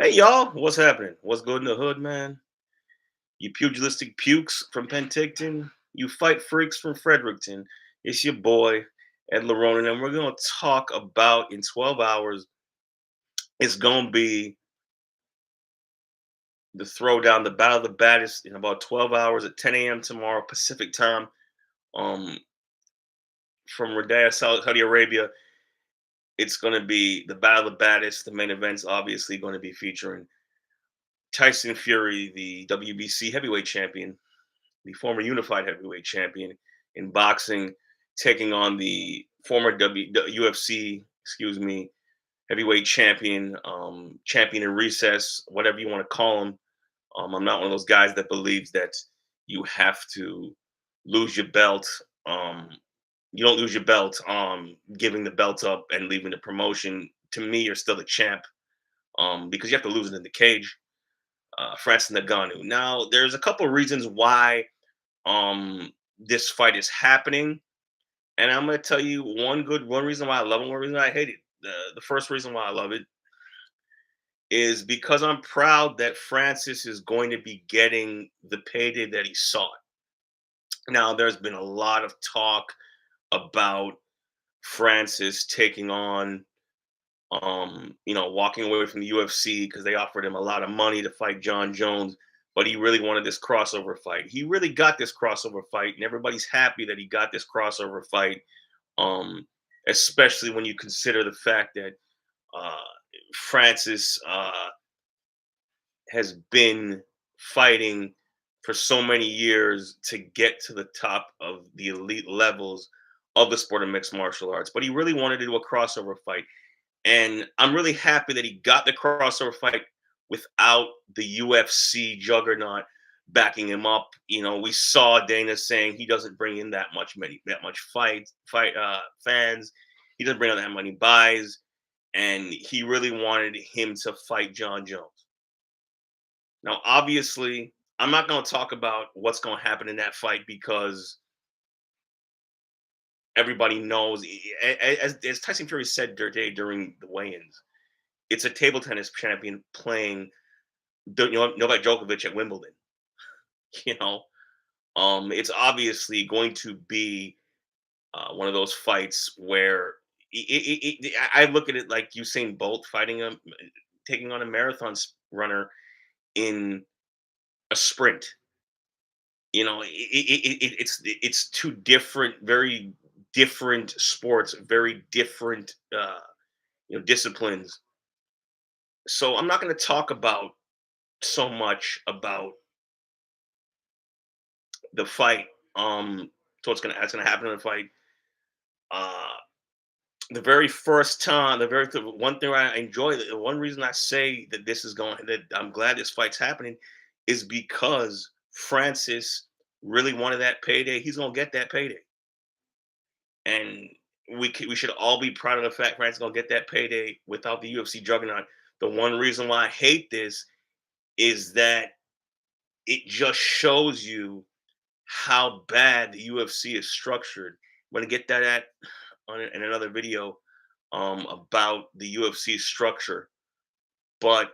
Hey y'all, what's happening? What's good in the hood, man? You pugilistic pukes from Penticton, you fight freaks from Fredericton. It's your boy Ed Larone, and we're gonna talk about in 12 hours. It's gonna be the throwdown, the battle of the baddest in about 12 hours at 10 a.m. tomorrow Pacific time. Um, from Riyadh, Saudi Arabia. It's gonna be the battle of the baddest. The main event's obviously going to be featuring Tyson Fury, the WBC heavyweight champion, the former unified heavyweight champion in boxing, taking on the former UFC, excuse me, heavyweight champion, champion in recess, whatever you want to call him. I'm not one of those guys that believes that you have to lose your belt. Um, you don't lose your belt giving the belt up and leaving the promotion. To me, you're still a champ because you have to lose it in the cage. Francis Ngannou. Now, there's a couple of reasons why this fight is happening, and I'm gonna tell you one reason why I love it, one reason I hate it. The first reason why I love it is because I'm proud that Francis is going to be getting the payday that he sought. Now, there's been a lot of talk about Francis taking on walking away from the UFC because they offered him a lot of money to fight John Jones, but he really wanted this crossover fight. He really got this crossover fight, and everybody's happy that he got this crossover fight. Um, Especially when you consider the fact that uh, Francis has been fighting for so many years to get to the top of the elite levels of the sport of mixed martial arts. But he really wanted to do a crossover fight. And I'm really happy that he got the crossover fight without the UFC juggernaut backing him up. We saw Dana saying he doesn't bring in that much fight fans. He doesn't bring in that many buys, and he really wanted him to fight John Jones. Now, obviously, I'm not going to talk about what's going to happen in that fight because everybody knows. As Tyson Fury said today during the weigh-ins, it's a table tennis champion playing Novak Djokovic at Wimbledon. You know, it's obviously going to be one of those fights where I look at it like Usain Bolt taking on a marathon runner in a sprint. It's two different, very different sports, very different, disciplines. So I'm not going to talk about so much about the fight. So what's gonna happen in the fight. Uh, the very first time, the one thing I enjoy, the one reason I say that I'm glad this fight's happening, is because Francis really wanted that payday. He's gonna get that payday, and we should all be proud of the fact Francis is gonna get that payday without the UFC juggernaut. The one reason why I hate this is that it just shows you how bad the UFC is structured. I'm gonna get that in another video about the UFC structure, but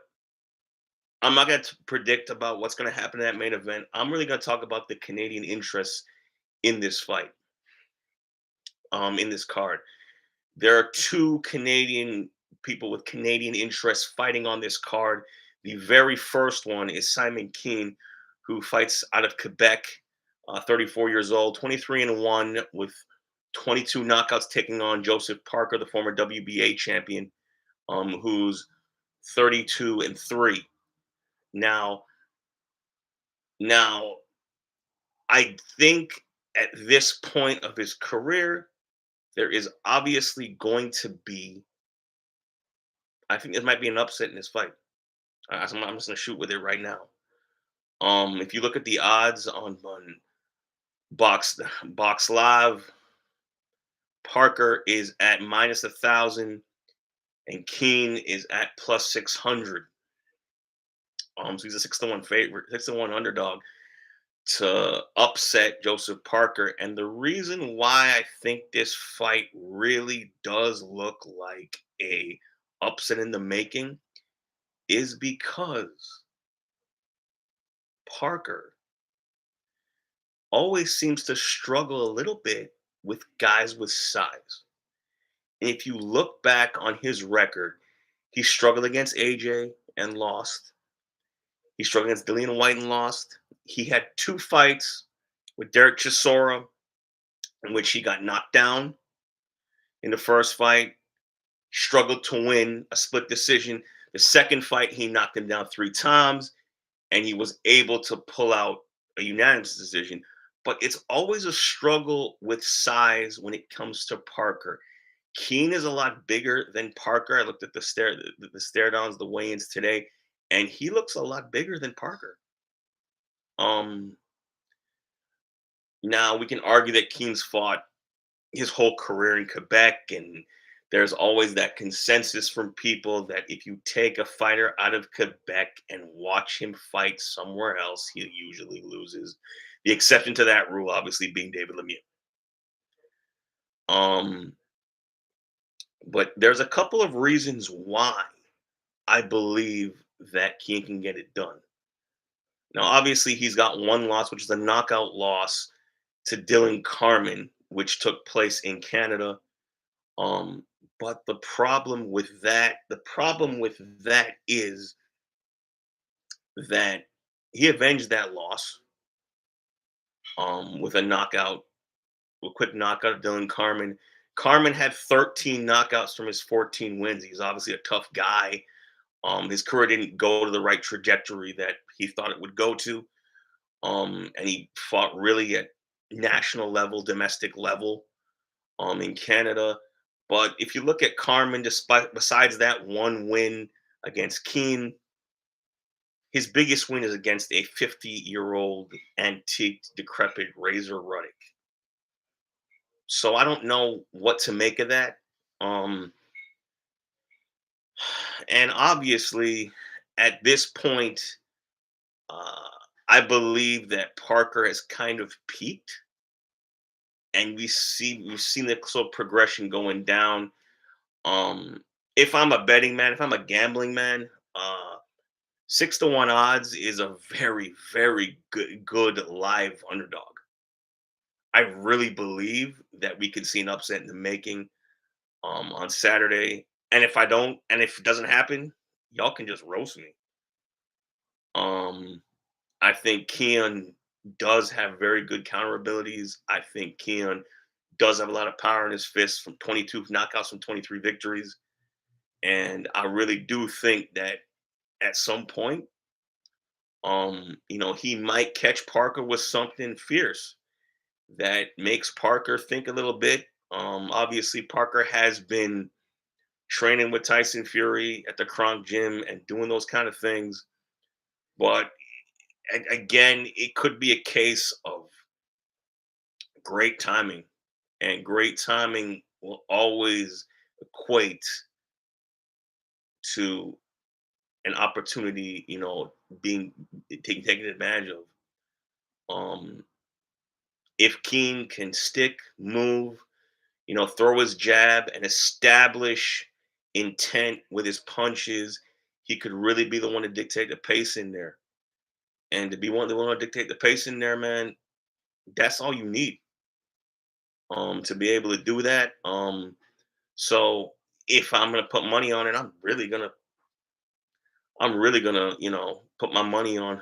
I'm not going to predict about what's going to happen in that main event. I'm really going to talk about the Canadian interests in this fight, in this card. There are two Canadian people with Canadian interests fighting on this card. The very first one is Simon Kean, who fights out of Quebec, 34 years old, 23-1 with 22 knockouts, taking on Joesph Parker, the former WBA champion, who's 32-3. Now, now, I think at this point of his career, there is obviously going to be. I think there might be an upset in this fight. I'm just gonna shoot with it right now. If you look at the odds on Box Live, Parker is at -1,000, and Kean is at +600. So he's a 6-1 favorite, 6-1 underdog to upset Joesph Parker. And the reason why I think this fight really does look like a upset in the making is because Parker always seems to struggle a little bit with guys with size. And if you look back on his record, he struggled against AJ and lost. He struggled against Dillian White and lost. He had two fights with Derek Chisora in which he got knocked down in the first fight, struggled to win a split decision. The second fight, he knocked him down three times, and he was able to pull out a unanimous decision. But it's always a struggle with size when it comes to Parker. Kean is a lot bigger than Parker. I looked at the stare downs, the weigh-ins today, and he looks a lot bigger than Parker. Um, Now we can argue that Kean's fought his whole career in Quebec, and there's always that consensus from people that if you take a fighter out of Quebec and watch him fight somewhere else, he usually loses. The exception to that rule, obviously, being David Lemieux. Um, but there's a couple of reasons why I believe that Kean can get it done. Now, obviously, he's got one loss, which is a knockout loss to Dylan Carmen, which took place in Canada. But the problem with that is that he avenged that loss with a knockout, a quick knockout of Dylan Carmen. Carmen had 13 knockouts from his 14 wins. He's obviously a tough guy. His career didn't go to the right trajectory that he thought it would go to. And he fought really at national level, domestic level, in Canada. But if you look at Carmen, despite besides that one win against Kean, his biggest win is against a 50-year-old antique, decrepit Razor Ruddock. So I don't know what to make of that. Um, and obviously, at this point, uh, I believe that Parker has kind of peaked, and we've seen the slow progression going down. Um, if I'm a betting man, if I'm a gambling man, 6 to 1 odds is a very, very good live underdog. I really believe that we could see an upset in the making on Saturday. And if I don't, and if it doesn't happen, y'all can just roast me. Um, I think Kean does have very good counter abilities. I think Kean does have a lot of power in his fists from 22 knockouts from 23 victories. And I really do think that at some point, he might catch Parker with something fierce that makes Parker think a little bit. Obviously, Parker has been training with Tyson Fury at the Kronk Gym and doing those kind of things. But again, it could be a case of great timing, and great timing will always equate to an opportunity, being taken advantage of. Um, if King can stick, move, throw his jab and establish intent with his punches, he could really be the one to dictate the pace in there. And to be the one to dictate the pace in there, man, that's all you need. To be able to do that. So if I'm gonna put money on it, I'm really gonna, put my money on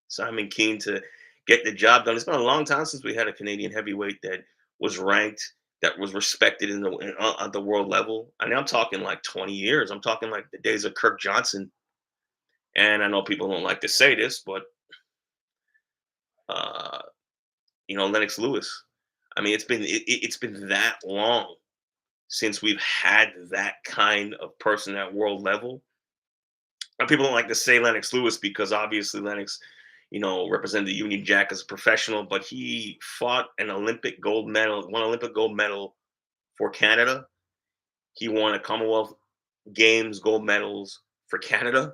Simon Kean to get the job done. It's been a long time since we had a Canadian heavyweight that was ranked, that was respected at the world level. I mean, I'm talking like 20 years. I'm talking like the days of Kirk Johnson. And I know people don't like to say this, but uh, Lennox Lewis. I mean, it's been that long since we've had that kind of person at world level. And people don't like to say Lennox Lewis because obviously Lennox, represented the Union Jack as a professional, but he fought an Olympic gold medal, won Olympic gold medal for Canada. He won a Commonwealth Games gold medals for Canada.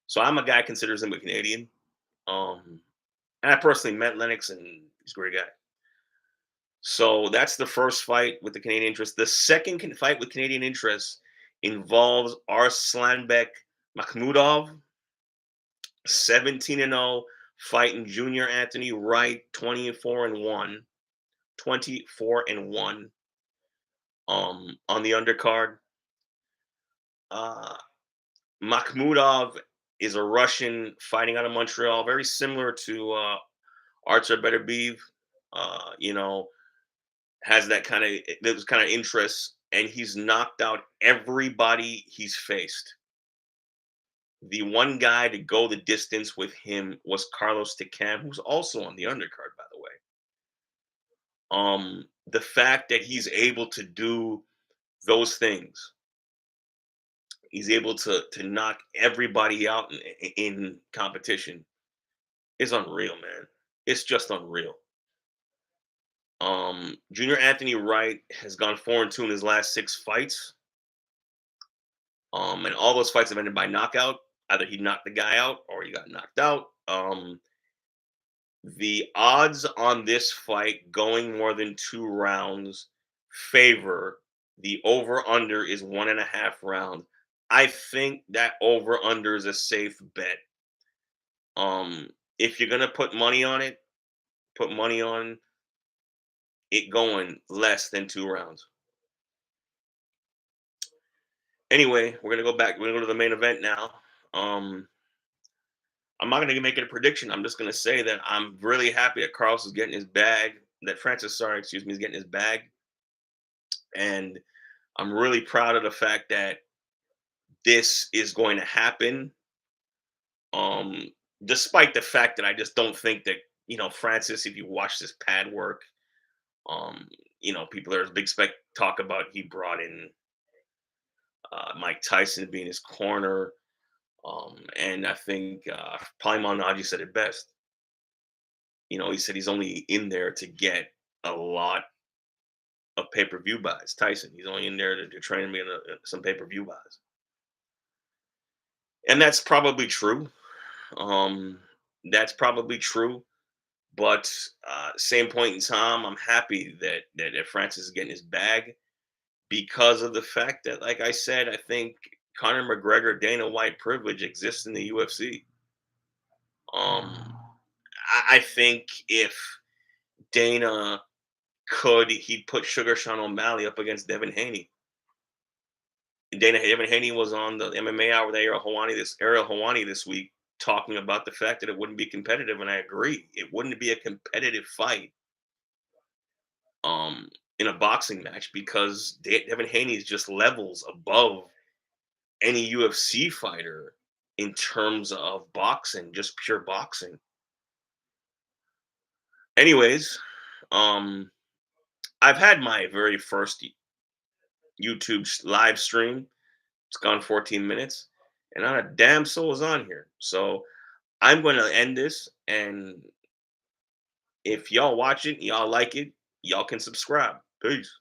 So I'm a guy considers him a Canadian. Um, and I personally met Lennox, and he's a great guy. So that's the first fight with the Canadian interest. The second fight with Canadian interest involves Arslanbek Makhmudov, 17-0, fighting Junior Anthony Wright, 24-1. 24-1 on the undercard. Uh Makhmudov is a Russian fighting out of Montreal, very similar to Artur Beterbiev. You know, has that kind of those kind of interests, and he's knocked out everybody he's faced. The one guy to go the distance with him was Carlos Takam, who's also on the undercard, by the way. The fact that he's able to do those things, he's able to knock everybody out in competition, is unreal, man. It's just unreal. Junior Anthony Wright has gone 4-2 in his last 6 fights. And all those fights have ended by knockout. Either he knocked the guy out or he got knocked out. The odds on this fight going more than 2 rounds favor the over under is 1.5 rounds. I think that over under is a safe bet. If you're gonna put money on it, put money on it going less than 2 rounds. Anyway, we're gonna go back. We're gonna go to the main event now. Um, I'm not gonna make it a prediction. I'm just gonna say that I'm really happy that Carlos is getting his bag. That Francis, sorry, excuse me, is getting his bag, and I'm really proud of the fact that this is going to happen. Um, Despite the fact that I just don't think that Francis. If you watch this pad work, um, people there's big spec talk about he brought in Mike Tyson to be in his corner. And I think probably Malnaji said it best. He said he's only in there to get a lot of pay-per-view buys. Tyson, he's only in there to train me in some pay-per-view buys, and that's probably true. Um, that's probably true. But same point in time, I'm happy that Francis is getting his bag because of the fact that, like I said, I think Conor McGregor Dana White privilege exists in the UFC. I think if Dana he'd put Sugar Sean O'Malley up against Devin Haney. Devin Haney was on the MMA Hour with Ariel Hawani this week, talking about the fact that it wouldn't be competitive, and I agree. It wouldn't be a competitive fight in a boxing match because Devin Haney is just levels above any UFC fighter in terms of boxing, just pure boxing. Anyways, um, I've had my very first YouTube live stream. It's gone 14 minutes, and not a damn soul is on here. So I'm going to end this, and if y'all watch it, y'all like it, y'all can subscribe. Peace.